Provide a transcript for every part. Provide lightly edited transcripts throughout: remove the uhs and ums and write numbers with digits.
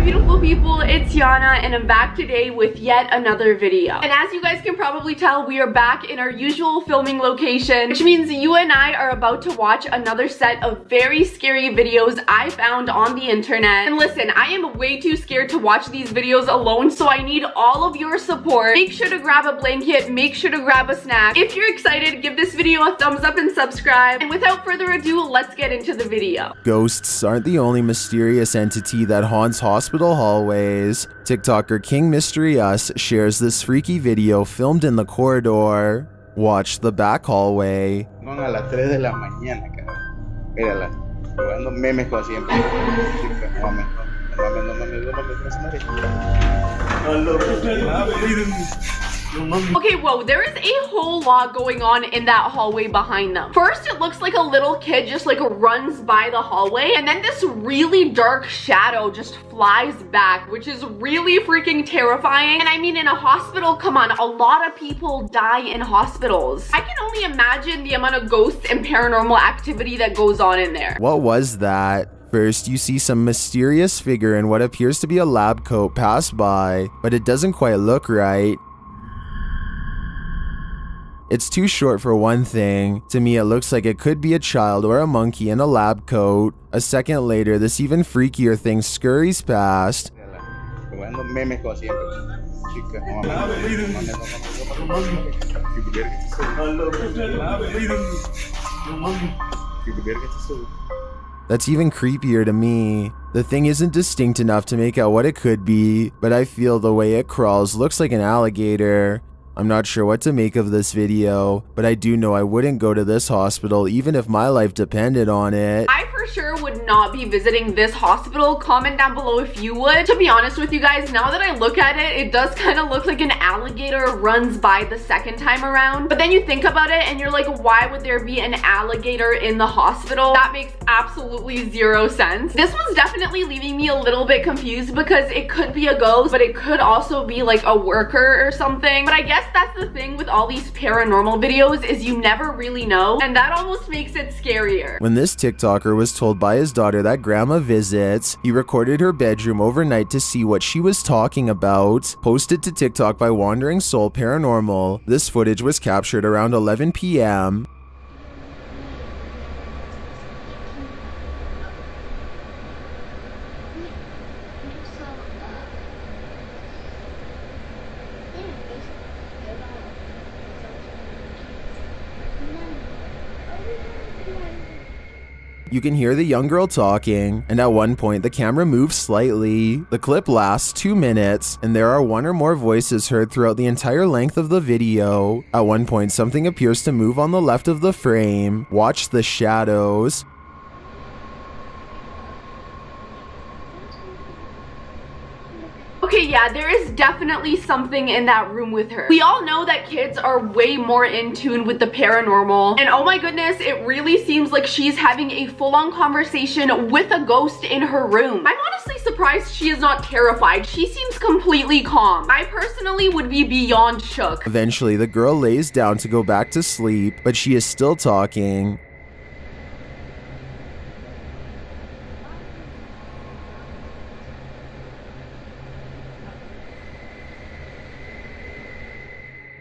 beautiful people, it's Yana and I'm back today with yet another video. And as you guys can probably tell, we are back in our usual filming location, which means you and I are about to watch another set of very scary videos I found on the internet. And listen, I am way too scared to watch these videos alone, so I need all of your support. Make sure to grab a blanket, make sure to grab a snack. If you're excited, give this video a thumbs up and subscribe. And without further ado, let's get into the video. Ghosts aren't the only mysterious entity that haunts hospital hallways. TikToker King Mystery Us shares this freaky video filmed in the corridor. Watch the back hallway. A las 3 de la mañana, cabrón. Mírala, jugando memes como siempre. Okay, whoa, there is a whole lot going on in that hallway behind them. First, it looks like a little kid just like runs by the hallway, and then this really dark shadow just flies back, which is really freaking terrifying. And I mean, in a hospital, come on, a lot of people die in hospitals. I can only imagine the amount of ghosts and paranormal activity that goes on in there. What was that? First, you see some mysterious figure in what appears to be a lab coat pass by, but it doesn't quite look right. It's too short for one thing. To me, it looks like it could be a child or a monkey in a lab coat. A second later, this even freakier thing scurries past. Jugando memes como siempre. Chica, That's even creepier to me. The thing isn't distinct enough to make out what it could be, but I feel the way it crawls looks like an alligator. I'm not sure what to make of this video, but I do know I wouldn't go to this hospital even if my life depended on it. I for sure would not be visiting this hospital. Comment down below if you would. To be honest with you guys, now that I look at it, it does kind of look like an alligator runs by the second time around. But then you think about it and you're like, why would there be an alligator in the hospital? That makes absolutely zero sense. This one's definitely leaving me a little bit confused because it could be a ghost, but it could also be like a worker or something. But I guess that's the thing with all these paranormal videos, is you never really know, and that almost makes it scarier. When this TikToker was told by his daughter that grandma visits, he recorded her bedroom overnight to see what she was talking about. Posted to TikTok by Wandering Soul Paranormal. This footage was captured around 11 p.m. You can hear the young girl talking, and at one point the camera moves slightly. The clip lasts 2 minutes, and there are one or more voices heard throughout the entire length of the video. At one point, something appears to move on the left of the frame. Watch the shadows. Okay, yeah, there is definitely something in that room with her. We all know that kids are way more in tune with the paranormal, and oh my goodness, it really seems like she's having a full-on conversation with a ghost in her room. I'm honestly surprised she is not terrified. She seems completely calm. I personally would be beyond shook. Eventually, the girl lays down to go back to sleep, but she is still talking.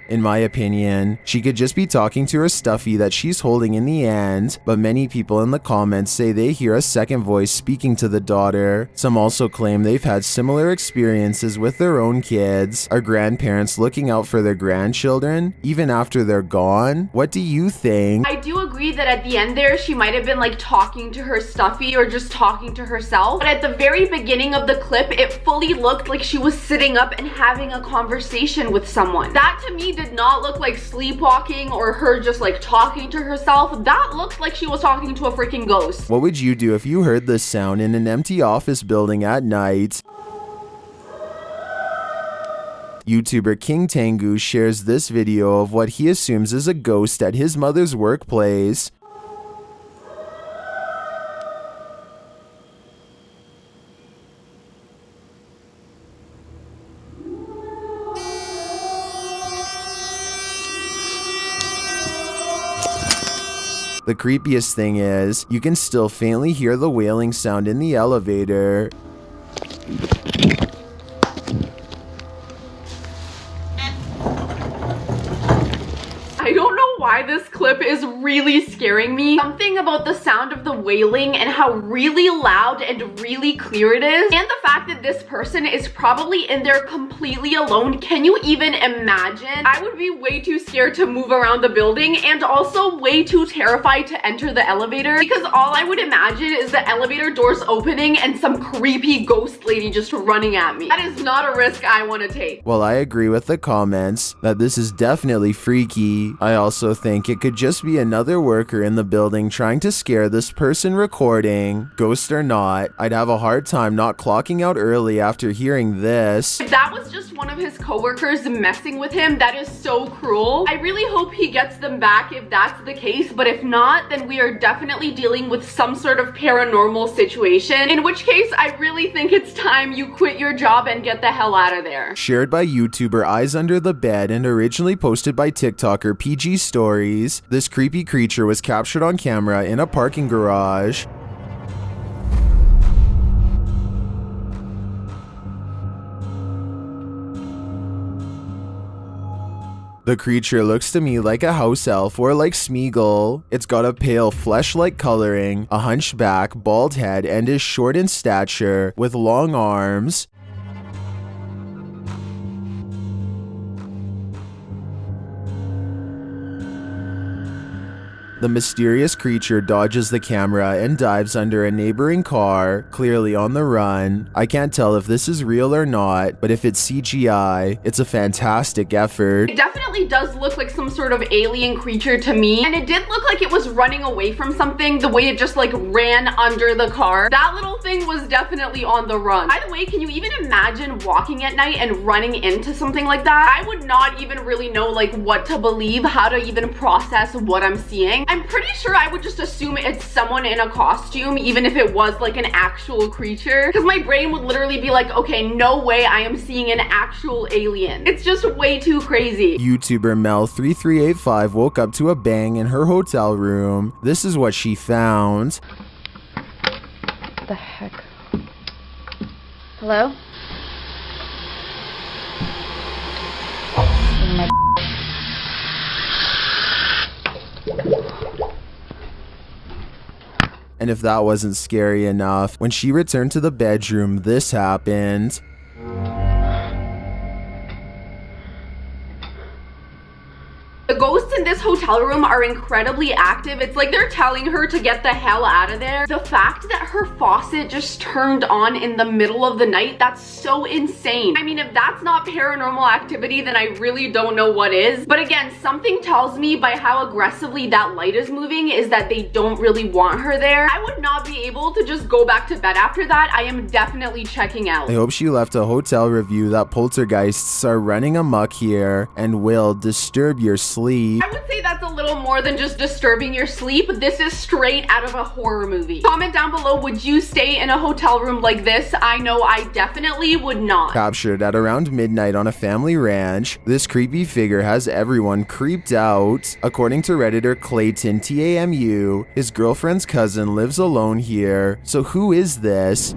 In my opinion, she could just be talking to her stuffy that she's holding in the end, but many people in the comments say they hear a second voice speaking to the daughter. Some also claim they've had similar experiences with their own kids. Are grandparents looking out for their grandchildren, even after they're gone? What do you think? I do agree that at the end there, she might have been like talking to her stuffy or just talking to herself, but at the very beginning of the clip, it fully looked like she was sitting up and having a conversation with someone. That to me did not look like sleepwalking or her just like talking to herself. That looked like she was talking to a freaking ghost. What would you do if you heard this sound in an empty office building at night? YouTuber King Tengu shares this video of what he assumes is a ghost at his mother's workplace. The creepiest thing is, you can still faintly hear the wailing sound in the elevator. I don't know why this clip is really scaring me. Something about the sound of the wailing and how really loud and really clear it is, and the fact that this person is probably in there completely alone. Can you even imagine? I would be way too scared to move around the building, and also way too terrified to enter the elevator, because all I would imagine is the elevator doors opening and some creepy ghost lady just running at me. That is not a risk I want to take. Well, I agree with the comments that this is definitely freaky. I also think it could just be another worker in the building trying to scare this person recording. Ghost or not, I'd have a hard time not clocking out early after hearing this. If that was just one of his coworkers messing with him, that is so cruel. I really hope he gets them back if that's the case, but if not, then we are definitely dealing with some sort of paranormal situation, in which case I really think it's time you quit your job and get the hell out of there. Shared by YouTuber Eyes Under the Bed and originally posted by TikToker PG Stories, this creepy creature was captured on camera in a parking garage. The creature looks to me like a house elf or like Smeagol. It's got a pale flesh-like coloring, a hunchback, bald head, and is short in stature with long arms. The mysterious creature dodges the camera and dives under a neighboring car, clearly on the run. I can't tell if this is real or not, but if it's CGI, it's a fantastic effort. It definitely does look like some sort of alien creature to me, and it did look like it was running away from something, the way it just like ran under the car. That little thing was definitely on the run. By the way, can you even imagine walking at night and running into something like that? I would not even really know like what to believe, how to even process what I'm seeing. I'm pretty sure I would just assume it's someone in a costume, even if it was like an actual creature, because my brain would literally be like, okay, no way I am seeing an actual alien. It's just way too crazy. YouTuber Mel3385 woke up to a bang in her hotel room. This is what she found. What the heck? Hello? My And if that wasn't scary enough, when she returned to the bedroom, this happened. The ghosts in this hotel room are incredibly active. It's like they're telling her to get the hell out of there. The fact that her faucet just turned on in the middle of the night, that's so insane. I mean, if that's not paranormal activity, then I really don't know what is. But again, something tells me by how aggressively that light is moving is that they don't really want her there. I would not be able to just go back to bed after that. I am definitely checking out. I hope she left a hotel review that poltergeists are running amok here and will disturb your sleep. I would say that's a little more than just disturbing your sleep. This is straight out of a horror movie. Comment down below, would you stay in a hotel room like this? I know I definitely would not. Captured at around midnight on a family ranch, this creepy figure has everyone creeped out. According to Redditor Clayton TAMU, his girlfriend's cousin lives alone here. So who is this?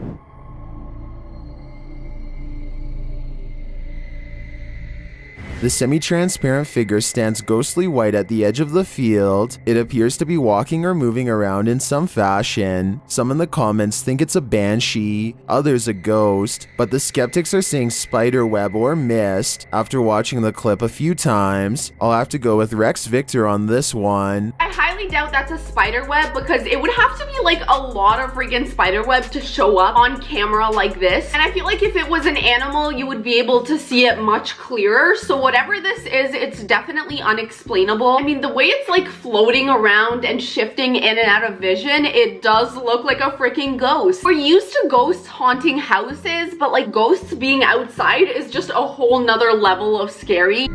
The semi-transparent figure stands ghostly white at the edge of the field. It appears to be walking or moving around in some fashion. Some in the comments think it's a banshee, others a ghost, but the skeptics are saying spiderweb or mist. After watching the clip a few times, I'll have to go with Rex Victor on this one. I highly doubt that's a spider web, because it would have to be like a lot of freaking spider web to show up on camera like this. And I feel like if it was an animal, you would be able to see it much clearer. So whatever this is, it's definitely unexplainable. I mean, the way it's like floating around and shifting in and out of vision, it does look like a freaking ghost. We're used to ghosts haunting houses, but like ghosts being outside is just a whole nother level of scary.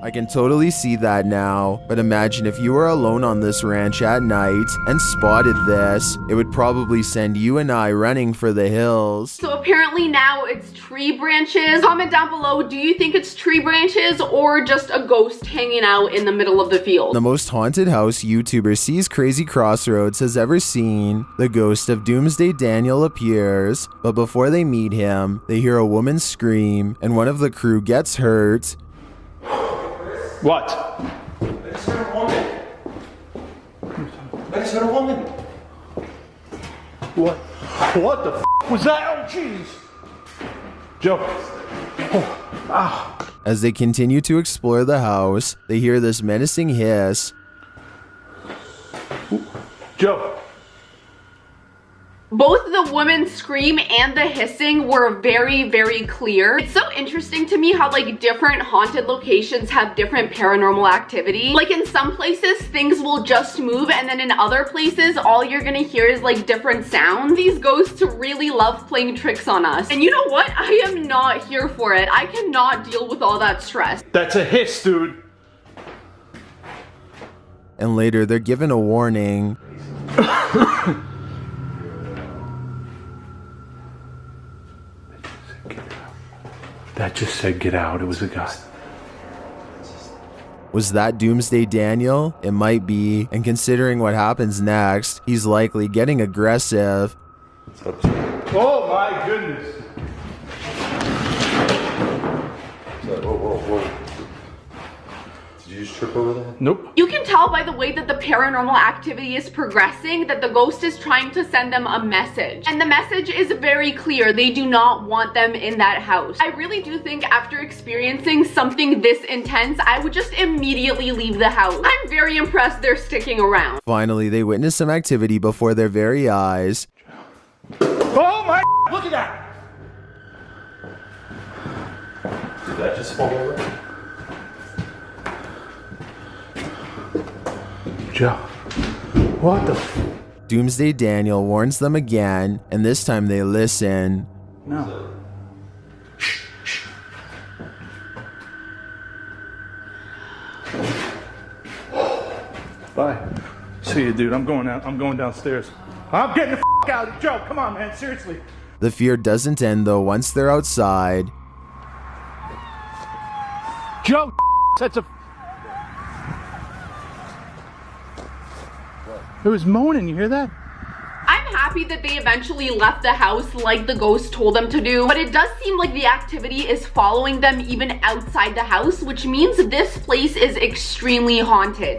I can totally see that now, but imagine if you were alone on this ranch at night and spotted this, it would probably send you and I running for the hills. So apparently now it's tree branches. Comment down below, do you think it's tree branches or just a ghost hanging out in the middle of the field? The most haunted house YouTuber Sees Crazy Crossroads has ever seen, the ghost of Doomsday Daniel appears, but before they meet him, they hear a woman scream and one of the crew gets hurt. What? I just heard a woman. I just heard a woman. What? What the f was that? Oh, jeez. Joe. Oh. Ah. As they continue to explore the house, they hear this menacing hiss. Joe. Both the woman's scream and the hissing were very, very clear. It's so interesting to me how like different haunted locations have different paranormal activity. Like in some places, things will just move, and then in other places, all you're gonna hear is like different sounds. These ghosts really love playing tricks on us. And you know what? I am not here for it. I cannot deal with all that stress. That's a hiss, dude. And later, they're given a warning. That just said get out. It was a guy. Was that Doomsday Daniel? It might be, and considering what happens next, he's likely getting aggressive. Oh my goodness. Whoa, whoa, whoa. Did you just trip over that? Nope. You can tell by the way that the paranormal activity is progressing that the ghost is trying to send them a message. And the message is very clear. They do not want them in that house. I really do think after experiencing something this intense, I would just immediately leave the house. I'm very impressed they're sticking around. Finally, they witness some activity before their very eyes. Oh my, look at that. Did that just fall over? Joe. What the f? Doomsday Daniel warns them again, and this time they listen. No. Bye. See you, dude. I'm going out. I'm going downstairs. I'm getting the f out. Joe, come on, man. Seriously. The fear doesn't end though once they're outside. Joe, that's a... It was moaning, you hear that? I'm happy that they eventually left the house like the ghost told them to do, but it does seem like the activity is following them even outside the house, which means this place is extremely haunted.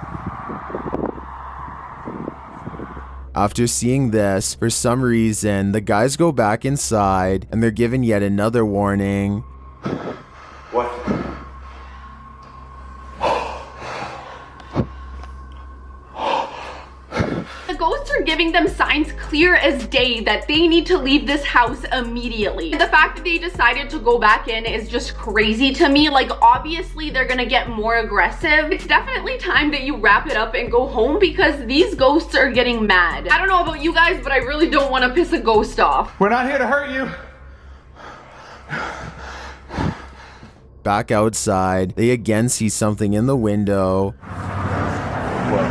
After seeing this, for some reason, the guys go back inside and they're given yet another warning. What? The ghosts are giving them signs clear as day that they need to leave this house immediately. The fact that they decided to go back in is just crazy to me. Like, obviously they're gonna get more aggressive. It's definitely time that you wrap it up and go home because these ghosts are getting mad. I don't know about you guys, but I really don't want to piss a ghost off. We're not here to hurt you. Back outside, they again see something in the window. What?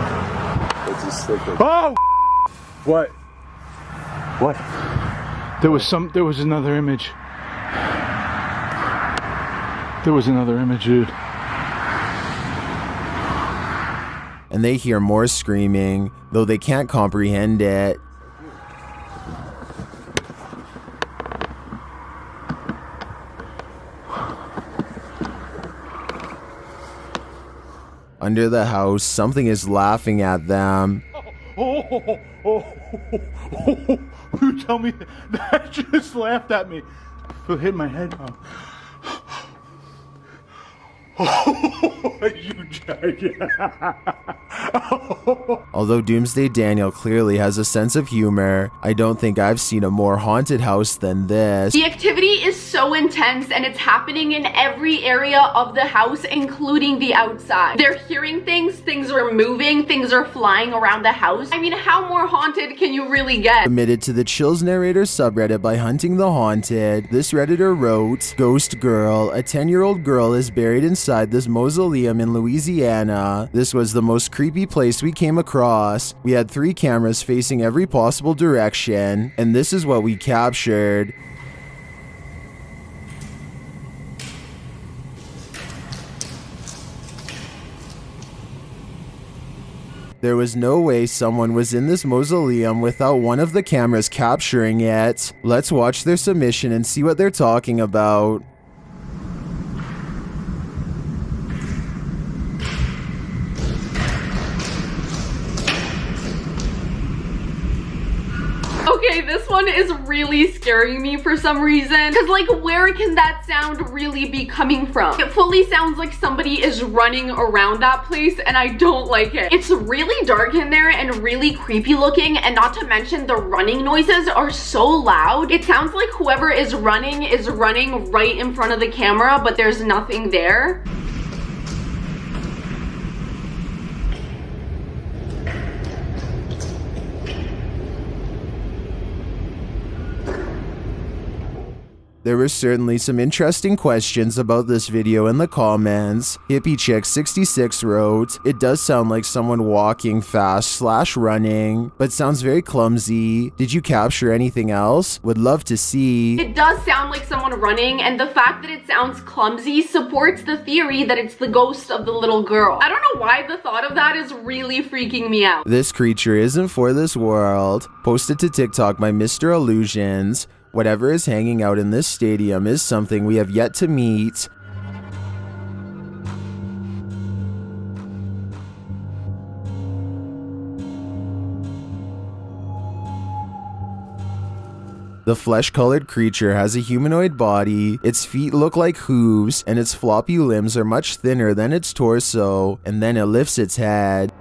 It's a sticker. Oh! What? What? There was another image. There was another image, dude. And they hear more screaming, though they can't comprehend it. Under the house, something is laughing at them. You tell me that just laughed at me. It hit my head. You Although Doomsday Daniel clearly has a sense of humor, I don't think I've seen a more haunted house than this. The activity is so so intense and it's happening in every area of the house, including the outside. They're hearing things, things are moving, things are flying around the house. I mean, how more haunted can you really get? Submitted to the Chills Narrator subreddit by Hunting the Haunted, this Redditor wrote, Ghost Girl, a 10-year-old girl is buried inside this mausoleum in Louisiana. This was the most creepy place we came across. We had 3 cameras facing every possible direction, and this is what we captured. There was no way someone was in this mausoleum without one of the cameras capturing it. Let's watch their submission and see what they're talking about. Okay, this one is really scaring me for some reason. Cause like, where can that sound really be coming from? It fully sounds like somebody is running around that place and I don't like it. It's really dark in there and really creepy looking, and not to mention the running noises are so loud. It sounds like whoever is running right in front of the camera, but there's nothing there. There were certainly some interesting questions about this video in the comments. HippieChick66 wrote, it does sound like someone walking fast / running, but sounds very clumsy. Did you capture anything else? Would love to see. It does sound like someone running, and the fact that it sounds clumsy supports the theory that it's the ghost of the little girl. I don't know why the thought of that is really freaking me out. This creature isn't for this world. Posted to TikTok by Mr. Illusions. Whatever is hanging out in this stadium is something we have yet to meet. The flesh-colored creature has a humanoid body, its feet look like hooves, and its floppy limbs are much thinner than its torso, and then it lifts its head.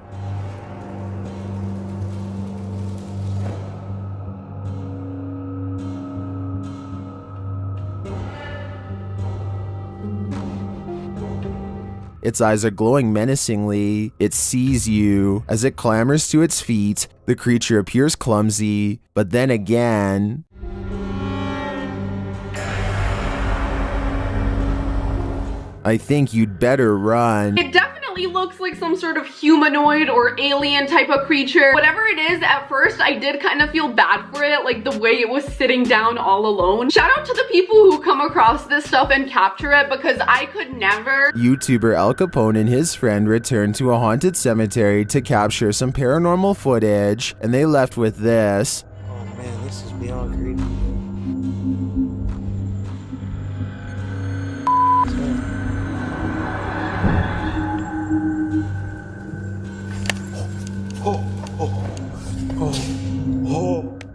Its eyes are glowing menacingly. It sees you. As it clambers to its feet, the creature appears clumsy, but then again... I think you'd better run. It definitely looks like some sort of humanoid or alien type of creature. Whatever it is, at first I did kind of feel bad for it, like the way it was sitting down all alone. Shout out to the people who come across this stuff and capture it, because I could never. YouTuber Al Capone and his friend returned to a haunted cemetery to capture some paranormal footage, and they left with this. Oh man, this is beyond creepy.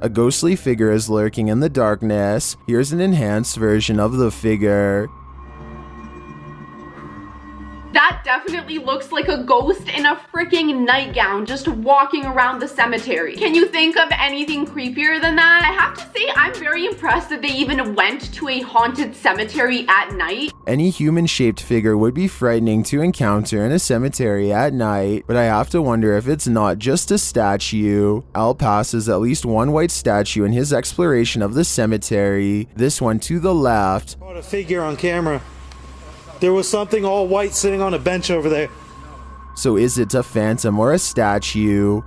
A ghostly figure is lurking in the darkness. Here's an enhanced version of the figure. That definitely looks like a ghost in a freaking nightgown just walking around the cemetery. Can you think of anything creepier than that? I have to say, I'm very impressed that they even went to a haunted cemetery at night. Any human-shaped figure would be frightening to encounter in a cemetery at night, but I have to wonder if it's not just a statue. Al passes at least one white statue in his exploration of the cemetery. This one to the left. Caught a figure on camera. There was something all white sitting on a bench over there. So is it a phantom or a statue?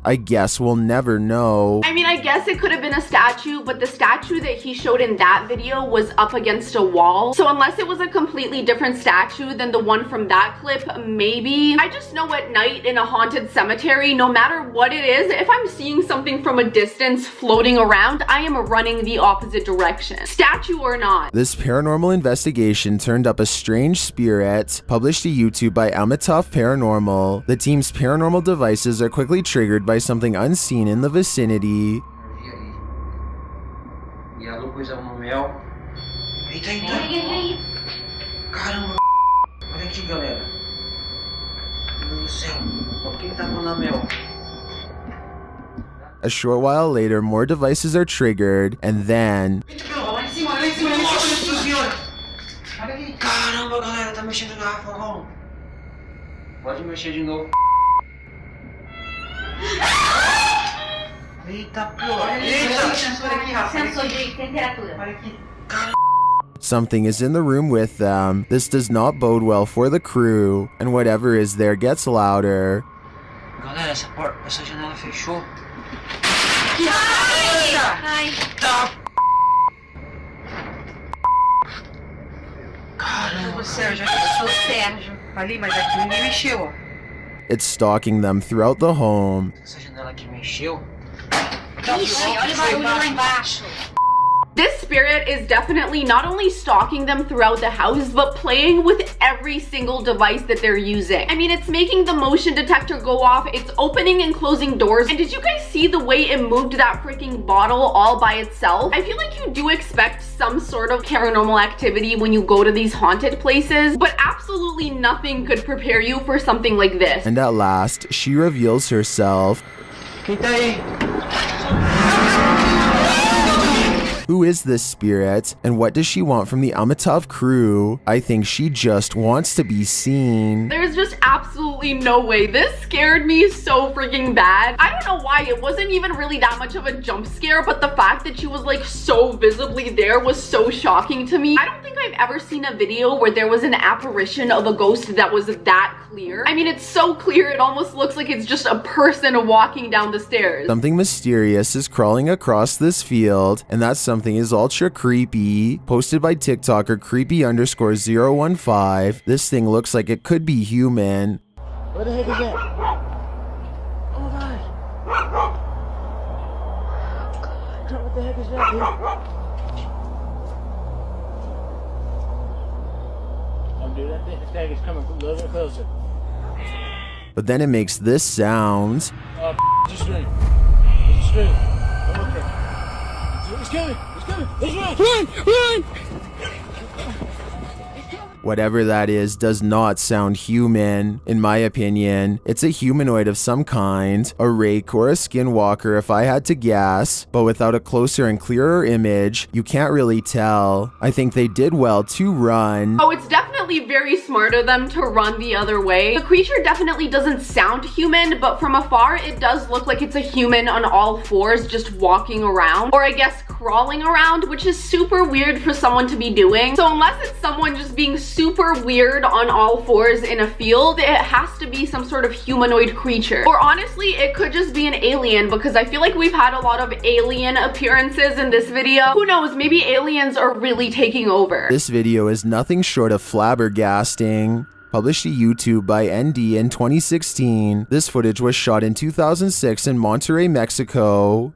I guess we'll never know. I mean, I guess it could have been a statue, but the statue that he showed in that video was up against a wall. So unless it was a completely different statue than the one from that clip, maybe. I just know at night in a haunted cemetery, no matter what it is, if I'm seeing something from a distance floating around, I am running the opposite direction, statue or not. This paranormal investigation turned up a strange spirit, published to YouTube by Amatoff Paranormal. The team's paranormal devices are quickly triggered by something unseen in the vicinity. E a Lu pôs a mão no mel. Eita, eita! Caramba! Olha aqui, galera. Meu Deus do céu! Por que ele tá com a mel? A short while later, more devices are triggered, and then Olha em cima, nossa senhora! Olha aqui. Caramba, galera, tá mexendo no garrafão. Pode mexer de novo. Eita, pô. Olha o sensor aqui, Rafa. Sensor de temperatura. Olha aqui. something is in the room with them. This does not bode well for the crew, and whatever is there gets louder. Galera, essa janela fechou. Ai. Caramba, Sérgio, aqui. Sérgio. Ali, mas aqui ninguém mexeu, ó. It's stalking them throughout the home. Essa janela aqui mexeu. Ixi, olha o barulho lá embaixo. This spirit is definitely not only stalking them throughout the house, but playing with every single device that they're using. I mean, it's making the motion detector go off, it's opening and closing doors, and did you guys see the way it moved that freaking bottle all by itself? I feel like you do expect some sort of paranormal activity when you go to these haunted places, but absolutely nothing could prepare you for something like this. And at last, she reveals herself. Quem tá aí? Who is this spirit, and what does she want from the Amitov crew? I think she just wants to be seen. There's just absolutely no way. This scared me so freaking bad. I don't know why. It wasn't even really that much of a jump scare, but the fact that she was like so visibly there was so shocking to me. I don't think I've ever seen a video where there was an apparition of a ghost that was that clear. I mean, it's so clear it almost looks like it's just a person walking down the stairs. Something mysterious is crawling across this field, and that something is ultra creepy. Posted by TikToker creepy_015. This thing looks like it could be human. Where the heck is that? Oh my god. What the heck is that, dude? Oh, dude, that thing is coming a little bit closer. But then it makes this sound. Oh, it's a string. It's a string. Oh, okay. It's coming. It's coming. Let's run. Run. Whatever that is does not sound human. In my opinion, it's a humanoid of some kind, a rake or a skinwalker if I had to guess, but without a closer and clearer image, you can't really tell. I think they did well to run. Oh, it's definitely very smart of them to run the other way. The creature definitely doesn't sound human, but from afar, it does look like it's a human on all fours just walking around, or I guess crawling around, which is super weird for someone to be doing. So unless it's someone just being super weird on all fours in a field, it has to be some sort of humanoid creature. Or honestly, it could just be an alien, because I feel like we've had a lot of alien appearances in this video. Who knows, maybe aliens are really taking over. This video is nothing short of flabbergasting. Published to YouTube by ND in 2016. This footage was shot in 2006 in Monterrey, Mexico.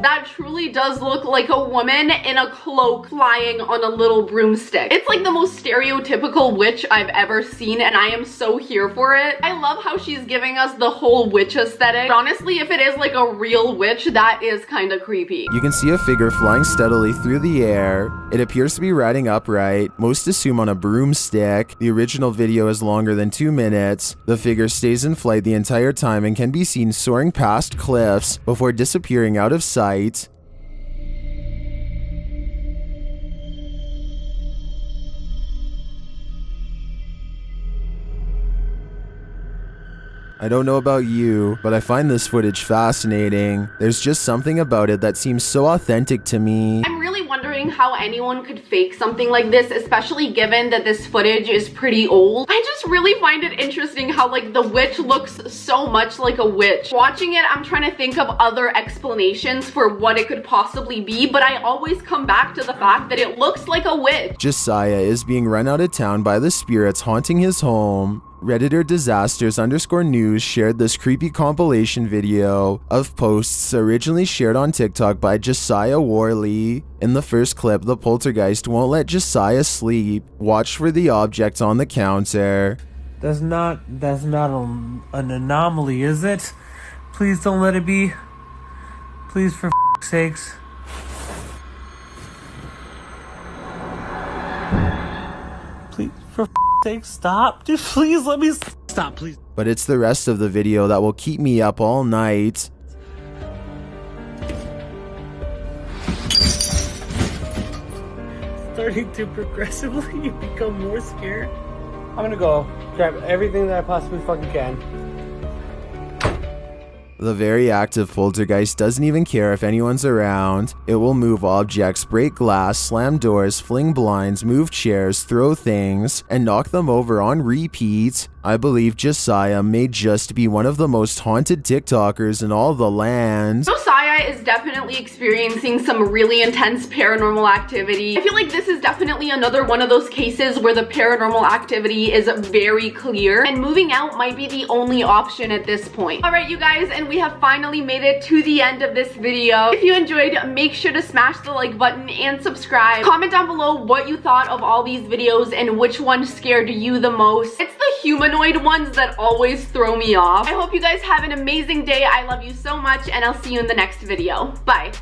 That truly does look like a woman in a cloak flying on a little broomstick. It's like the most stereotypical witch I've ever seen, and I am so here for it. I love how she's giving us the whole witch aesthetic. But honestly, if it is like a real witch, that is kind of creepy. You can see a figure flying steadily through the air. It appears to be riding upright, most assume on a broomstick. The original video is longer than 2 minutes. The figure stays in flight the entire time and can be seen soaring past cliffs before disappearing out of sight. I don't know about you, but I find this footage fascinating. There's just something about it that seems so authentic to me. I'm really wondering how anyone could fake something like this, especially given that this footage is pretty old. I just really find it interesting how like the witch looks so much like a witch. Watching it, I'm trying to think of other explanations for what it could possibly be, but I always come back to the fact that it looks like a witch. Josiah is being run out of town by the spirits haunting his home. Redditor disasters_news shared this creepy compilation video of posts originally shared on TikTok by Josiah Worley. In the first clip, the poltergeist won't let Josiah sleep. Watch for the object on the counter. That's not an anomaly, is it? Please don't let it be. Please, for sakes. For sake, stop. Dude, please let me stop, please. But it's the rest of the video that will keep me up all night. Starting to progressively become more scared. I'm gonna go grab everything that I possibly fucking can. The very active poltergeist doesn't even care if anyone's around. It will move objects, break glass, slam doors, fling blinds, move chairs, throw things, and knock them over on repeat. I believe Josiah may just be one of the most haunted TikTokers in all the land. Josiah is definitely experiencing some really intense paranormal activity. I feel like this is definitely another one of those cases where the paranormal activity is very clear and moving out might be the only option at this point. Alright you guys, and we have finally made it to the end of this video. If you enjoyed, make sure to smash the like button and subscribe. Comment down below what you thought of all these videos and which one scared you the most. It's the humanoid ones that always throw me off. I hope you guys have an amazing day. I love you so much and I'll see you in the next video. Bye.